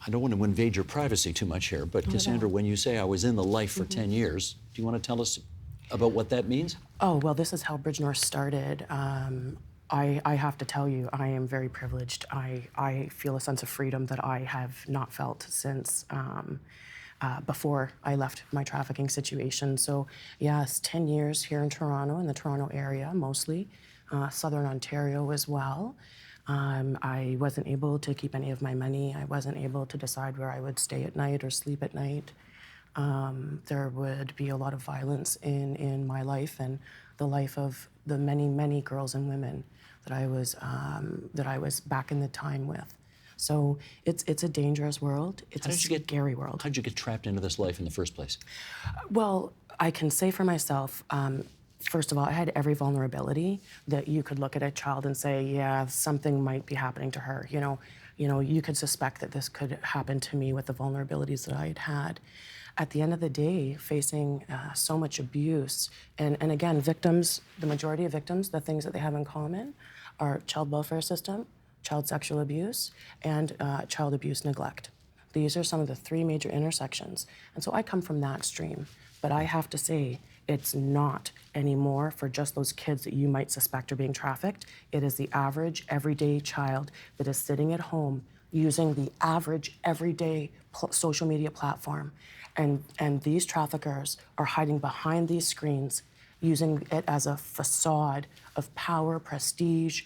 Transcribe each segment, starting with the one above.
I don't want to invade your privacy too much here, but Casandra, when you say I was in the life for 10 years, do you want to tell us about what that means? Oh, well, this is how BridgeNorth started. I have to tell you, I am very privileged. I feel a sense of freedom that I have not felt since before I left my trafficking situation. So yes, 10 years here in Toronto, in the Toronto area mostly, Southern Ontario as well. I wasn't able to keep any of my money. I wasn't able to decide where I would stay at night or sleep at night. There would be a lot of violence in my life and the life of the many, many girls and women that I was back in the time with. So it's a dangerous world. It's a scary world. How did you get trapped into this life in the first place? Well, I can say for myself, first of all, I had every vulnerability that you could look at a child and say, yeah, something might be happening to her. You could suspect that this could happen to me with the vulnerabilities that I had had. At the end of the day, facing so much abuse, and again, victims, the majority of victims, the things that they have in common are child welfare system, child sexual abuse, and child abuse neglect. These are some of the three major intersections. And so I come from that stream, but I have to say, it's not anymore for just those kids that you might suspect are being trafficked. It is the average, everyday child that is sitting at home using the average, everyday social media platform. And these traffickers are hiding behind these screens, using it as a facade of power, prestige,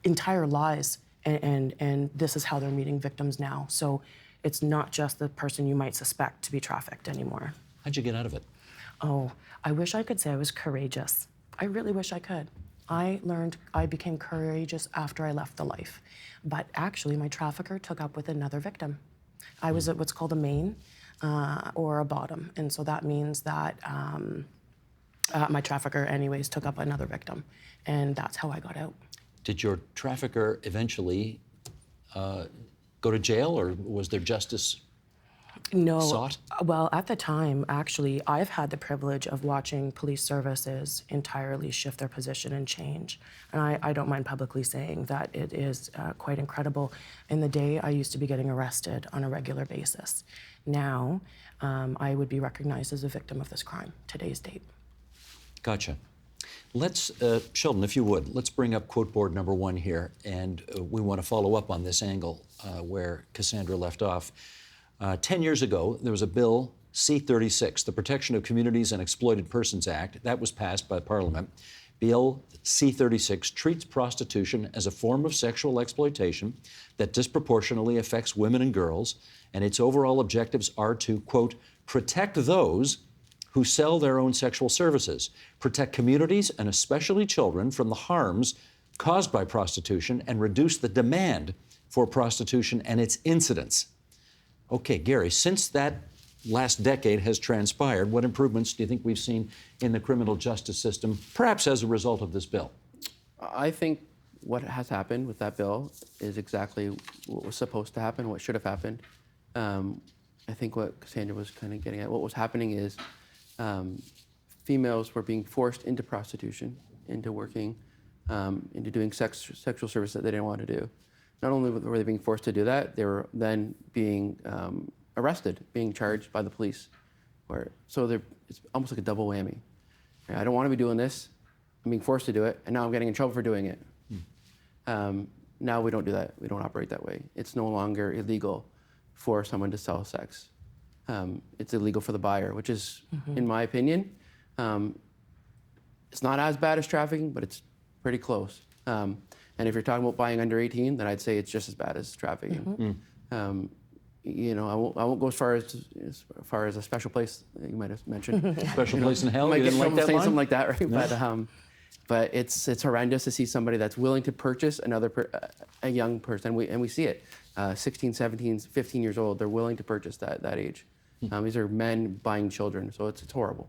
entire lies. And this is how they're meeting victims now. So it's not just the person you might suspect to be trafficked anymore. How'd you get out of it? Oh, I wish I could say I was courageous. I really wish I could. I became courageous after I left the life. But actually, my trafficker took up with another victim. I was at what's called a main or a bottom. And so that means that my trafficker anyways took up another victim. And that's how I got out. Did your trafficker eventually go to jail, or was there justice sought? Well, at the time, actually, I've had the privilege of watching police services entirely shift their position and change. And I don't mind publicly saying that it is quite incredible. In the day, I used to be getting arrested on a regular basis. Now, I would be recognized as a victim of this crime, today's date. Gotcha. Let's, Sheldon, if you would, let's bring up quote board number 1 here, and we want to follow up on this angle where Casandra left off. 10 years ago, there was a bill, C-36, the Protection of Communities and Exploited Persons Act. That was passed by Parliament. Bill C-36 treats prostitution as a form of sexual exploitation that disproportionately affects women and girls, and its overall objectives are to, quote, protect those who sell their own sexual services, protect communities and especially children from the harms caused by prostitution, and reduce the demand for prostitution and its incidence. Okay, Gary, since that last decade has transpired, what improvements do you think we've seen in the criminal justice system, perhaps as a result of this bill? I think what has happened with that bill is exactly what was supposed to happen, what should have happened. I think what Casandra was kind of getting at, what was happening is females were being forced into prostitution, into working, into doing sexual service that they didn't want to do. Not only were they being forced to do that, they were then being arrested, being charged by the police. So it's almost like a double whammy. I don't want to be doing this, I'm being forced to do it, and now I'm getting in trouble for doing it. Now we don't do that, we don't operate that way. It's no longer illegal for someone to sell sex. It's illegal for the buyer, which is, in my opinion, it's not as bad as trafficking, but it's pretty close. And if you're talking about buying under 18, then I'd say it's just as bad as trafficking. You know, I won't go as far as a special place that you might have mentioned. Special place in hell? You might You get didn't like that saying line? something like that, right? No. But it's horrendous to see somebody that's willing to purchase a young person, and we see it. 16, 17, 15 years old, they're willing to purchase that age. These are men buying children, so it's horrible.